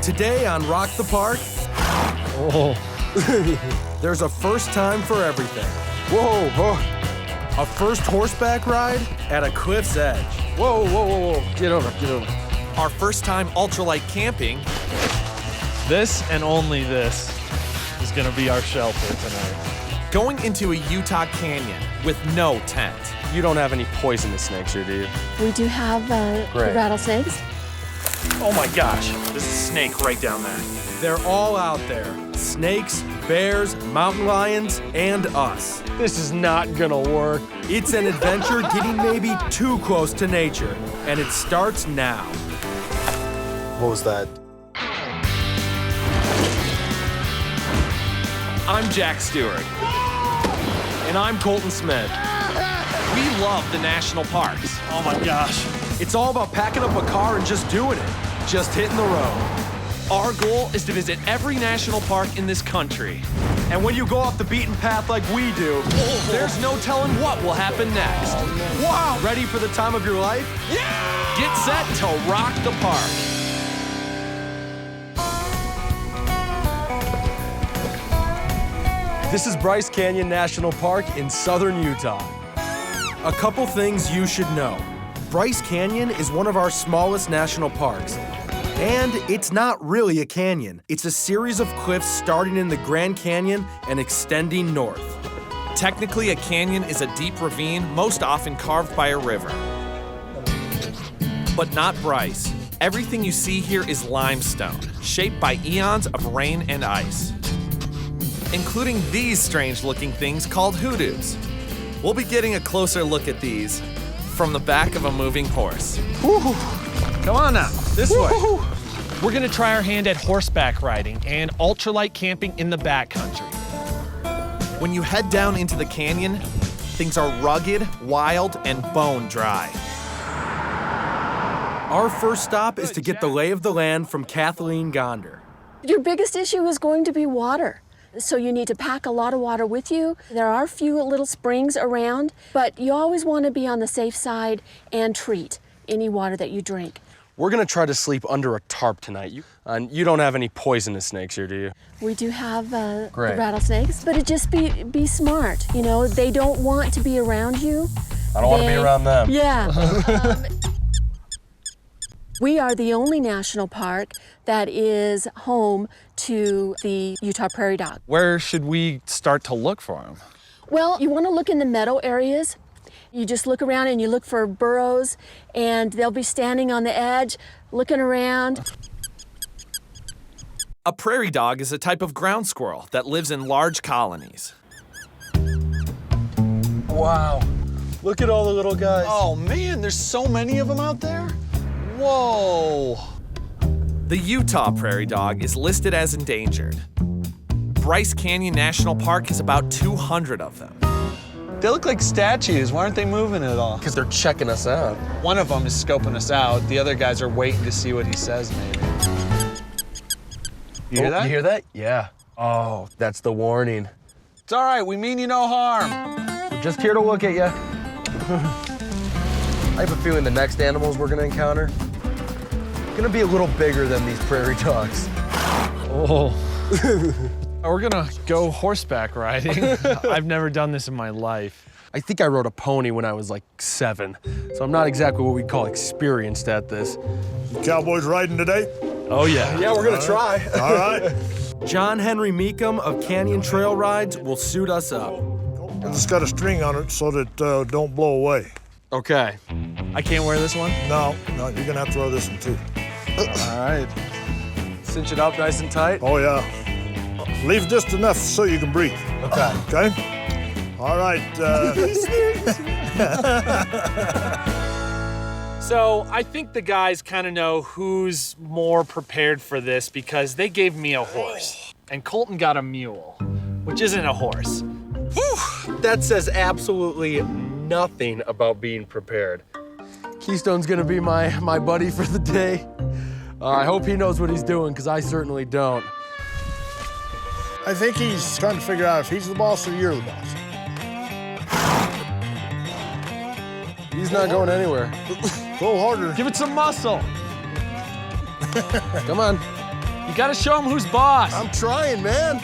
Today on Rock the Park, there's a first time for everything. Whoa, whoa. A first horseback ride at a cliff's edge. Whoa, whoa, whoa, whoa. Get over, get over. Our first time ultralight camping. This and only this is gonna be our shelter tonight. Going into a Utah canyon with no tent. You don't have any poisonous snakes here, do you? We do have Great. rattlesnakes. Oh my gosh, there's a snake right down there. They're all out there. Snakes, bears, mountain lions, and us. This is not gonna work. It's an adventure getting maybe too close to nature, and it starts now. What was that? I'm Jack Stewart. And I'm Colton Smith. We love the national parks. Oh my gosh. It's all about packing up a car and just doing it. Just hitting the road. Our goal is to visit every national park in this country. And when you go off the beaten path like we do, There's no telling what will happen next. wow, ready for the time of your life? Get set to rock the park. This is Bryce Canyon National Park in southern Utah. A couple things you should know. Bryce Canyon is one of our smallest national parks. And it's not really a canyon. It's a series of cliffs starting in the Grand Canyon and extending north. Technically, a canyon is a deep ravine, most often carved by a river. But not Bryce. Everything you see here is limestone, shaped by eons of rain and ice, including these strange-looking things called hoodoos. We'll be getting a closer look at these from the back of a moving horse. Come on now, this way. We're gonna try our hand at horseback riding and ultralight camping in the backcountry. When you head down into the canyon, things are rugged, wild, and bone dry. Our first stop is to get the lay of the land from Kathleen Gonder. Your biggest issue is going to be water. So you need to pack a lot of water with you. There are a few little springs around, but you always want to be on the safe side and treat any water that you drink. We're gonna try to sleep under a tarp tonight. You don't have any poisonous snakes here, do you? We do have the Great. rattlesnakes, but it just be smart. You know, they don't want to be around you. I don't want to be around them. Yeah. We are the only national park that is home to the Utah prairie dog. Where should we start to look for them? Well, you want to look in the meadow areas. You just look around and you look for burrows, and they'll be standing on the edge, looking around. A prairie dog is a type of ground squirrel that lives in large colonies. Wow. Look at all the little guys. Oh man, there's so many of them out there. Whoa. The Utah prairie dog is listed as endangered. Bryce Canyon National Park has about 200 of them. They look like statues. Why aren't they moving at all? Because they're checking us out. One of them is scoping us out. The other guys are waiting to see what he says, maybe. You hear that? You hear that? Yeah. Oh, that's the warning. It's all right. We mean you no harm. We're just here to look at you. I have a feeling the next animals we're gonna encounter gonna be a little bigger than these prairie dogs. Oh. We're gonna go horseback riding. I've never done this in my life. I think I rode a pony when I was like 7, so I'm not exactly what we'd call experienced at this. Cowboys riding today? Oh yeah. Yeah, we're gonna try. All right. John Henry Meekum of Canyon Trail Rides will suit us up. It's got a string on it so that don't blow away. Okay. I can't wear this one? No, you're gonna have to throw this one too. All right. Cinch it up nice and tight. Oh yeah. Leave just enough so you can breathe. Okay. Okay? All right. So I think the guys kind of know who's more prepared for this because they gave me a horse and Colton got a mule, which isn't a horse. Whew, that says absolutely nothing about being prepared. Keystone's gonna be my buddy for the day. I hope he knows what he's doing, because I certainly don't. I think he's trying to figure out if he's the boss or you're the boss. He's not going anywhere. Go harder. Give it some muscle. Come on. You gotta show him who's boss. I'm trying, man.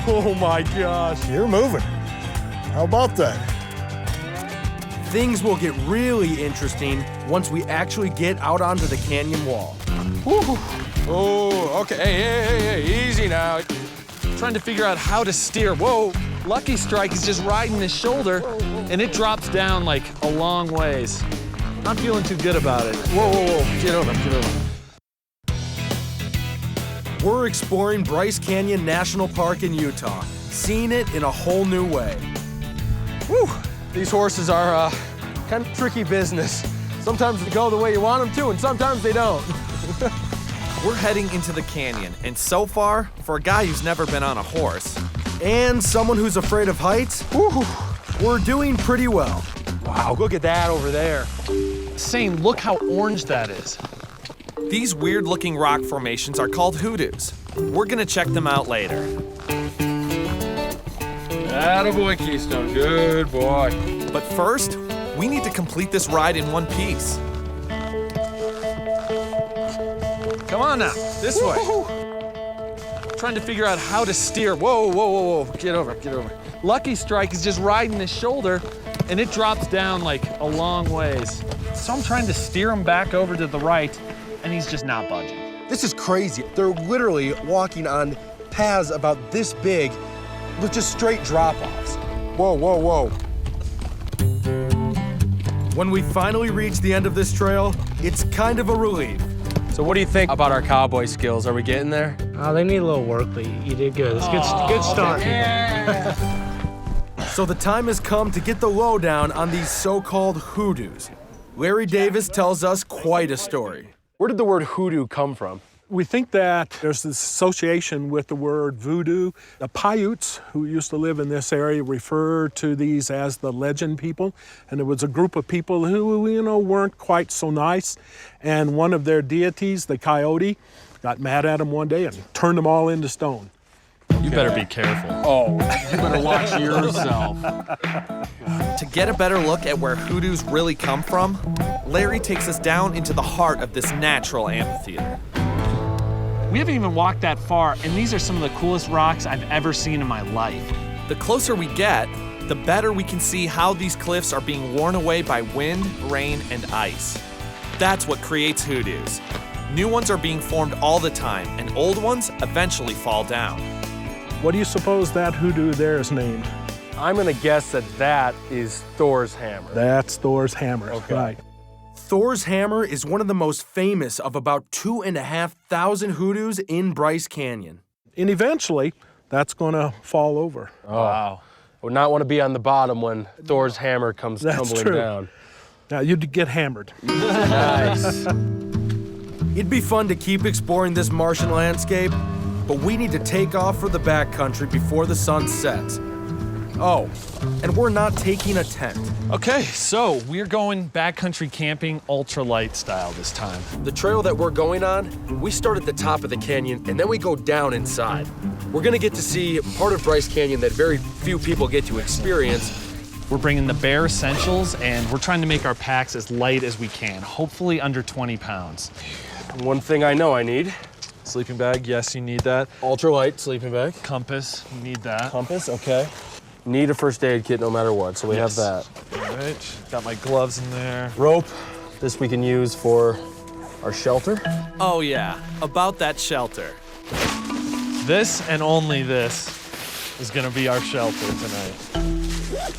Oh my gosh. You're moving. How about that? Things will get really interesting once we actually get out onto the canyon wall. Oh, okay. Hey, easy now. Trying to figure out how to steer. Whoa, Lucky Strike is just riding his shoulder, and it drops down like a long ways. Not feeling too good about it. Whoa. Get over. We're exploring Bryce Canyon National Park in Utah, seeing it in a whole new way. Whew. These horses are kind of tricky business. Sometimes they go the way you want them to, and sometimes they don't. We're heading into the canyon, and so far, for a guy who's never been on a horse, And someone who's afraid of heights, we're doing pretty well. Wow, look at that over there. Saying, look how orange that is. these weird-looking rock formations are called hoodoos. We're gonna check them out later. Attaboy, Keystone, good boy. But first, we need to complete this ride in one piece. Come on now, this way. Trying to figure out how to steer. Whoa. Get over. Lucky Strike is just riding his shoulder, and it drops down like a long ways. So I'm trying to steer him back over to the right, and he's just not budging. This is crazy. They're literally walking on paths about this big with just straight drop-offs. Whoa. When we finally reach the end of this trail, it's kind of a relief. So what do you think about our cowboy skills? Are we getting there? Oh, they need a little work, but you did good. It's good start. So the time has come to get the lowdown on these so-called hoodoos. Larry Davis tells us quite a story. Where did the word hoodoo come from? We think that there's this association with the word voodoo. The Paiutes, who used to live in this area, refer to these as the legend people. And it was a group of people who, weren't quite so nice. And one of their deities, the coyote, got mad at them one day and turned them all into stone. You better be careful. Oh, you better watch yourself. To get a better look at where hoodoos really come from, Larry takes us down into the heart of this natural amphitheater. We haven't even walked that far, and these are some of the coolest rocks I've ever seen in my life. The closer we get, the better we can see how these cliffs are being worn away by wind, rain, and ice. That's what creates hoodoos. New ones are being formed all the time, and old ones eventually fall down. What do you suppose that hoodoo there is named? I'm gonna guess that is Thor's hammer. That's Thor's hammer, Okay. right. Thor's hammer is one of the most famous of about 2,500 hoodoos in Bryce Canyon. And eventually, that's gonna fall over. Wow. Would not want to be on the bottom when Thor's hammer comes That's tumbling true. down. Now, you'd get hammered. Nice. It'd be fun to keep exploring this Martian landscape, but we need to take off for the backcountry before the sun sets. Oh, and we're not taking a tent. Okay, so we're going backcountry camping ultralight style this time. The trail that we're going on, we start at the top of the canyon and then we go down inside. We're gonna get to see part of Bryce Canyon that very few people get to experience. We're bringing the bare essentials, and we're trying to make our packs as light as we can, hopefully under 20 pounds. One thing I know I need, Sleeping bag, yes, you need that. ultralight sleeping bag. Compass, you need that. Compass, okay. Need a first aid kit no matter what, so we have that. All right, got my gloves in there. Rope, this we can use for our shelter. Oh yeah, about that shelter. This and only this is gonna be our shelter tonight.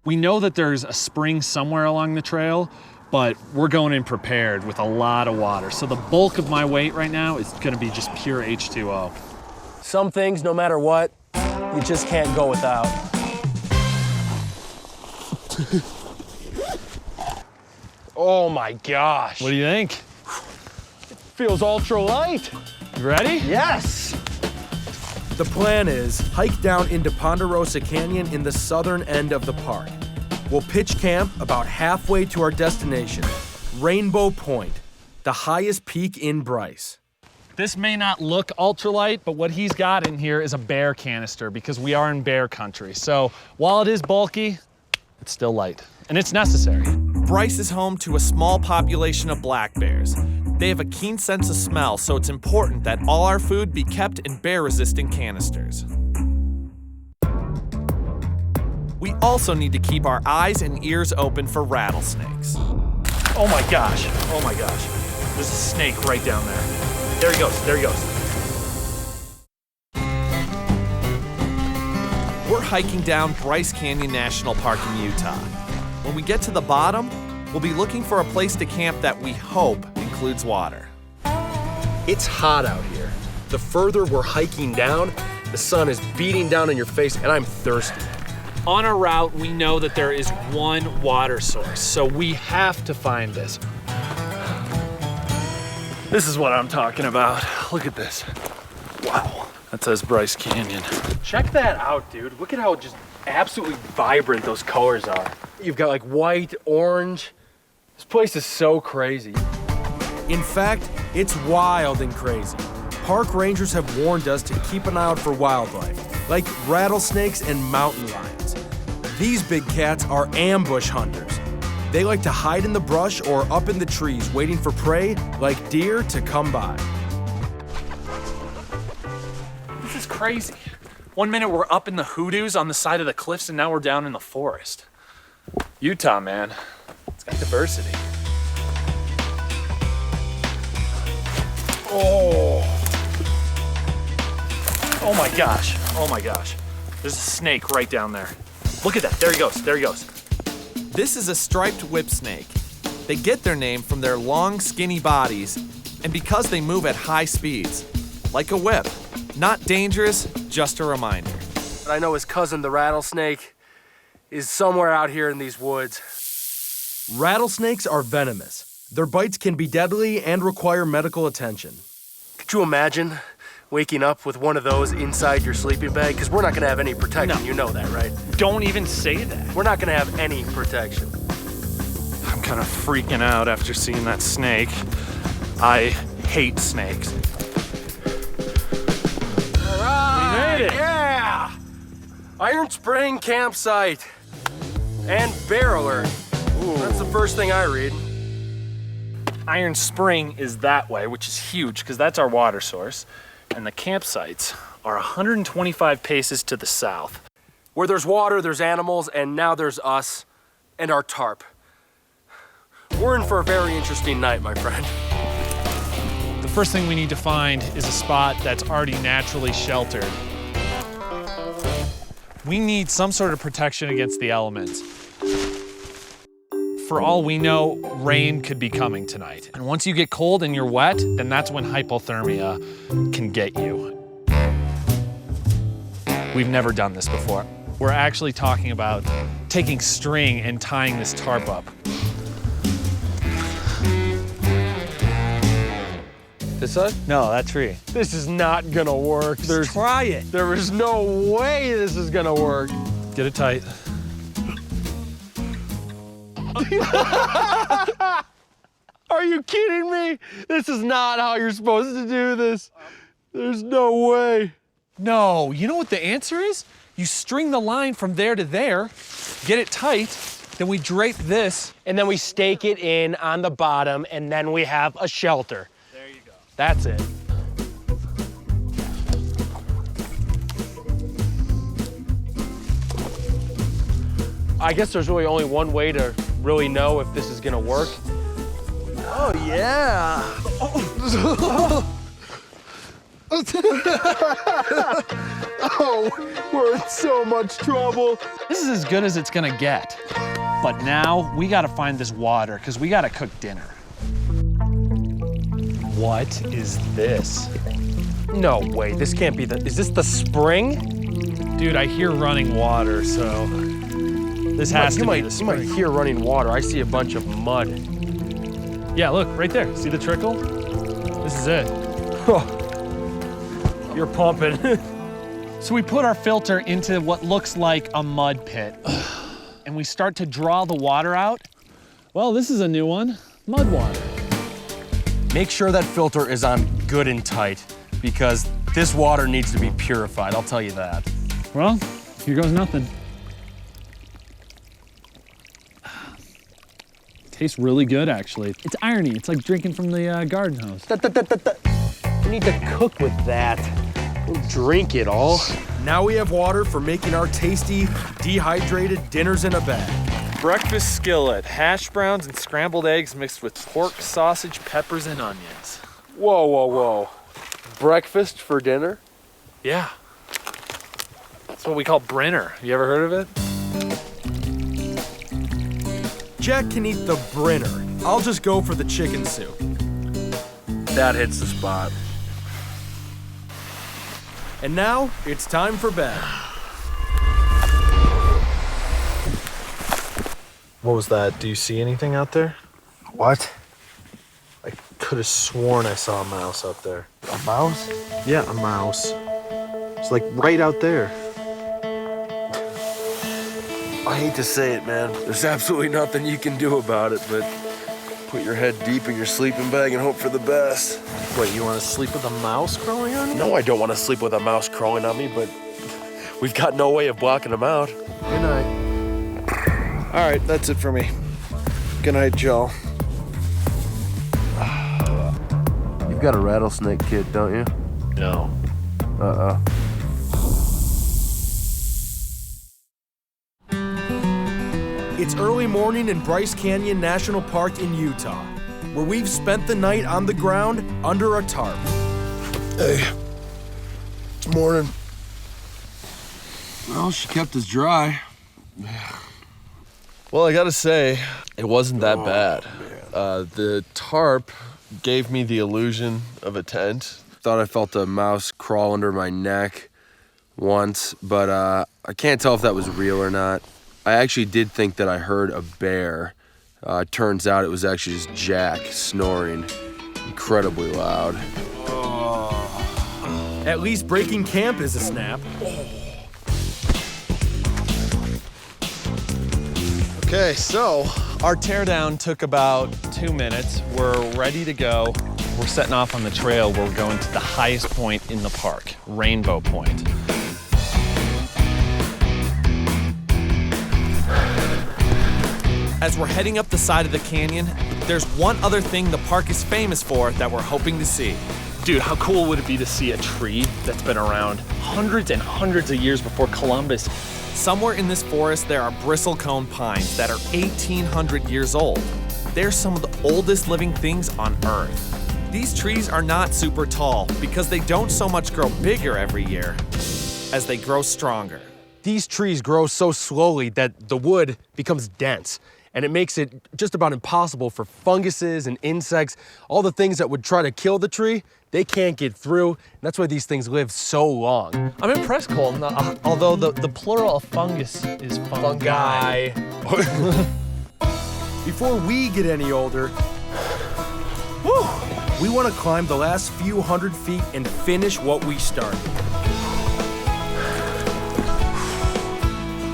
We know that there's a spring somewhere along the trail, but we're going in prepared with a lot of water. So the bulk of my weight right now is gonna be just pure H2O. Some things, no matter what, you just can't go without. Oh my gosh. What do you think? Feels ultra light. You ready? Yes. The plan is hike down into Ponderosa Canyon in the southern end of the park. We'll pitch camp about halfway to our destination, Rainbow Point, the highest peak in Bryce. This may not look ultralight, but what he's got in here is a bear canister because we are in bear country. So while it is bulky, it's still light, and it's necessary. Bryce is home to a small population of black bears. They have a keen sense of smell, so it's important that all our food be kept in bear-resistant canisters. We also need to keep our eyes and ears open for rattlesnakes. Oh my gosh, oh my gosh. There's a snake right down there. There he goes, there he goes. We're hiking down Bryce Canyon National Park in Utah. When we get to the bottom, we'll be looking for a place to camp that we hope includes water. It's hot out here. The further we're hiking down, the sun is beating down in your face, and I'm thirsty. On our route, we know that there is one water source, so we have to find this. This is what I'm talking about. Look at this. Wow, that says Bryce Canyon. Check that out, dude. Look at how just absolutely vibrant those colors are. You've got like white, orange. This place is so crazy. In fact, it's wild and crazy. Park rangers have warned us to keep an eye out for wildlife, like rattlesnakes and mountain lions. These big cats are ambush hunters. They like to hide in the brush or up in the trees, waiting for prey like deer to come by. This is crazy. 1 minute we're up in the Hoodoos on the side of the cliffs, and now we're down in the forest. Utah, man. It's got diversity. Oh. Oh my gosh. Oh my gosh. There's a snake right down there. Look at that. There he goes. There he goes. This is a striped whip snake. They get their name from their long, skinny bodies and because they move at high speeds, like a whip. Not dangerous, just a reminder. I know his cousin, the rattlesnake, is somewhere out here in these woods. Rattlesnakes are venomous. Their bites can be deadly and require medical attention. Could you imagine waking up with one of those inside your sleeping bag? Because we're not going to have any protection. No. You know that, right? Don't even say that. We're not going to have any protection. I'm kind of freaking out after seeing that snake. I hate snakes. All right, We made it. Yeah! Iron Spring campsite and bear alert. Ooh. That's the first thing I read. Iron Spring is that way, which is huge because that's our water source. And the campsites are 125 paces to the south. Where there's water, there's animals, and now there's us and our tarp. We're in for a very interesting night, my friend. The first thing we need to find is a spot that's already naturally sheltered. We need some sort of protection against the elements. For all we know, rain could be coming tonight. And once you get cold and you're wet, then that's when hypothermia can get you. We've never done this before. We're actually talking about taking string and tying this tarp up. This side? No, that tree. This is not gonna work. Try it. There is no way this is gonna work. Get it tight. Are you kidding me? This is not how you're supposed to do this. There's no way. No, you know what the answer is? You string the line from there to there, get it tight, then we drape this. And then we stake it in on the bottom, and then we have a shelter. There you go. That's it. I guess there's really only one way to really know if this is gonna work. Oh, yeah. Oh, we're in so much trouble. This is as good as it's gonna get. But now we gotta find this water because we gotta cook dinner. What is this? No way, this can't be is this the spring? Dude, I hear running water, so this has to be the You spring. might hear running water. I see a bunch of mud. Yeah, look, right there. See the trickle? This is it. You're pumping. So we put our filter into what looks like a mud pit, and we start to draw the water out. Well, this is a new one, mud water. Make sure that filter is on good and tight, because this water needs to be purified, I'll tell you that. Well, here goes nothing. Tastes really good, actually. It's irony. It's like drinking from the garden hose. You need to cook with that. Don't drink it all. Now we have water for making our tasty, dehydrated dinners in a bag. Breakfast skillet, hash browns and scrambled eggs mixed with pork, sausage, peppers, and onions. Whoa, whoa, whoa. Breakfast for dinner? Yeah. That's what we call Brenner. You ever heard of it? Jack can eat the Brenner. I'll just go for the chicken soup. That hits the spot. And now, it's time for bed. What was that? Do you see anything out there? What? I could have sworn I saw a mouse out there. A mouse? Yeah, a mouse. It's like right out there. I hate to say it, man. There's absolutely nothing you can do about it, but put your head deep in your sleeping bag and hope for the best. Wait, you want to sleep with a mouse crawling on you? No, I don't want to sleep with a mouse crawling on me, but we've got no way of blocking them out. Good night. All right, that's it for me. Good night, Joe. You've got a rattlesnake kit, don't you? No. It's early morning in Bryce Canyon National Park in Utah, where we've spent the night on the ground under a tarp. Hey, it's morning. Well, she kept us dry. Well, I gotta say, it wasn't that bad. The tarp gave me the illusion of a tent. Thought I felt a mouse crawl under my neck once, but I can't tell if that was real or not. I actually did think that I heard a bear. Turns out it was actually just Jack snoring incredibly loud. At least breaking camp is a snap. Okay, so our teardown took about 2 minutes. We're ready to go. We're setting off on the trail. We're going to the highest point in the park, Rainbow Point. As we're heading up the side of the canyon, there's one other thing the park is famous for that we're hoping to see. Dude, how cool would it be to see a tree that's been around hundreds and hundreds of years before Columbus? Somewhere in this forest, there are bristlecone pines that are 1,800 years old. They're some of the oldest living things on Earth. These trees are not super tall because they don't so much grow bigger every year as they grow stronger. These trees grow so slowly that the wood becomes dense, and it makes it just about impossible for funguses and insects, all the things that would try to kill the tree, they can't get through, and that's why these things live so long. I'm impressed, Colton, although the plural of fungus is fungi. Before we get any older, we want to climb the last few hundred feet and finish what we started.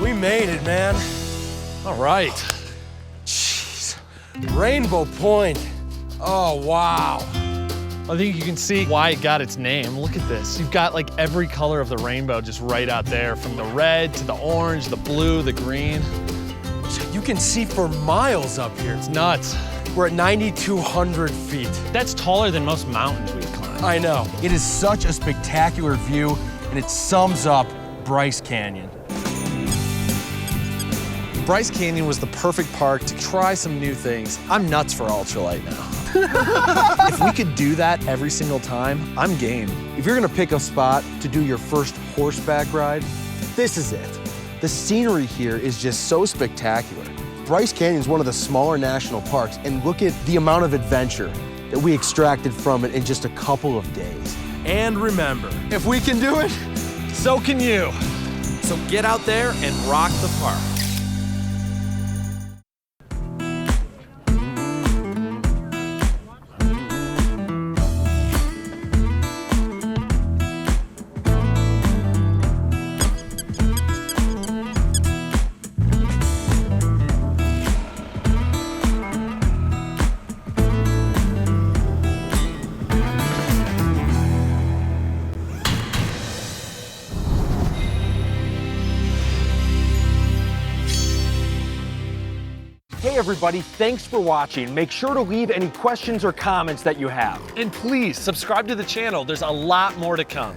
We made it, man. All right. Jeez. Rainbow Point. Oh, wow. I think you can see why it got its name. Look at this. You've got like every color of the rainbow just right out there, from the red to the orange, the blue, the green. You can see for miles up here. It's nuts. We're at 9,200 feet. That's taller than most mountains we climb. I know. It is such a spectacular view, and it sums up Bryce Canyon. Bryce Canyon was the perfect park to try some new things. I'm nuts for Ultralight now. If we could do that every single time, I'm game. If you're gonna pick a spot to do your first horseback ride, this is it. The scenery here is just so spectacular. Bryce Canyon is one of the smaller national parks, and look at the amount of adventure that we extracted from it in just a couple of days. And remember, If we can do it, So can you. So get out there and rock the park. everybody. Thanks for watching. Make sure to leave any questions or comments that you have. And please subscribe to the channel. There's a lot more to come.